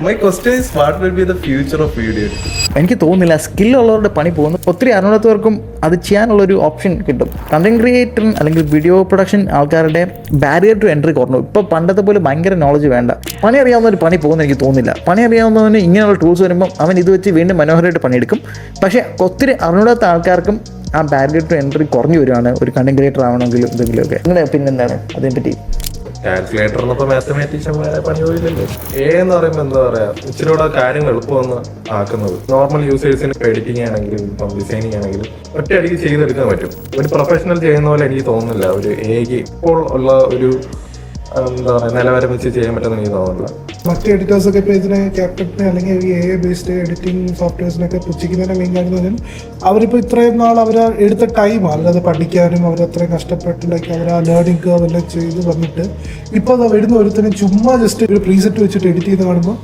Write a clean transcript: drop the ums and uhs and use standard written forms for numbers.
My question is, what will be the future of video editing? എനിക്ക് തോന്നുന്നില്ല സ്കില്ലുള്ളവരുടെ പണി പോകുന്നു. ഒത്തിരി അറിയാത്തവർക്കും അത് ചെയ്യാനുള്ളൊരു ഓപ്ഷൻ കിട്ടും. കണ്ടന്റ് ക്രിയേറ്റർ അല്ലെങ്കിൽ വീഡിയോ പ്രൊഡക്ഷൻ ആൾക്കാരുടെ ബാരിയർ ടു എൻട്രി കുറഞ്ഞു. ഇപ്പോൾ പണ്ടത്തെ പോലെ ഭയങ്കര നോളജ് വേണ്ട. പണി അറിയാവുന്നവർ പണി പോകുന്ന എനിക്ക് തോന്നുന്നില്ല. പണി അറിയാവുന്നവന് ഇങ്ങനെയുള്ള ടൂൾസ് വരുമ്പം അവൻ ഇത് വെച്ച് വീണ്ടും മനോഹരമായിട്ട് പണിയെടുക്കും. പക്ഷേ ഒത്തിരി അറിയാത്ത ആൾക്കാർക്കും ആ ബാരിയർ ടു എൻട്രി കുറഞ്ഞു വരുവാണ് ഒരു കണ്ടന്റ് ക്രിയേറ്റർ ആവണമെങ്കിലും എന്തെങ്കിലുമൊക്കെ. നിങ്ങളുടെ പിന്നെന്താണ് അതിനെപ്പറ്റി? കാൽക്കുലേറ്റർ എന്നപ്പോൾ മാത്തമാറ്റീഷ്യന്മാരെ പണി പോയില്ലല്ലോ. എന്ന് പറയുമ്പോൾ എന്താ പറയാ, ഇച്ചിരി കൂടെ കാര്യങ്ങൾ എളുപ്പമൊന്ന് ആക്കുന്നത്. നോർമൽ യൂസേഴ്സിന് എഡിറ്റിംഗ് ആണെങ്കിലും ഇപ്പം ഡിസൈനിങ് ആണെങ്കിലും ഒറ്റയടിക്ക് ചെയ്തെടുക്കാൻ പറ്റും. ഒരു പ്രൊഫഷണൽ ചെയ്യുന്ന പോലെ എനിക്ക് തോന്നുന്നില്ല ഒരു എഐക്ക് ഇപ്പോൾ ഉള്ള ഒരു എന്താ പറയുക നിലവാരം വെച്ച് ചെയ്യാൻ പറ്റുമെന്ന് എനിക്ക് തോന്നുന്നില്ല. മറ്റ് എഡിറ്റേഴ്സൊക്കെ ഇപ്പോൾ ഇതിനെ ക്യാപ്കട്ടിനെ അല്ലെങ്കിൽ ഈ എ ബേസ്ഡ് എഡിറ്റിംഗ് സോഫ്റ്റ്വെയർസിനൊക്കെ പുച്ഛിക്കുന്നതിന് മെയിൻ കാര്യം എന്ന് പറഞ്ഞാൽ അവരിപ്പോൾ ഇത്രയും നാൾ അവർ എടുത്ത ടൈം അവരത് പഠിക്കാനും അവരത്രയും കഷ്ടപ്പെട്ടുണ്ടാക്കി അവർ ആ ലേണിംഗ് കർവ് എല്ലാം ചെയ്ത് വന്നിട്ട് ഇപ്പോൾ അത് വരുന്ന ഒരുത്തന്നെ ചുമ്മാ ജസ്റ്റ് ഒരു പ്രീസെറ്റ് വെച്ചിട്ട് എഡിറ്റ് ചെയ്ത് കാണുമ്പോൾ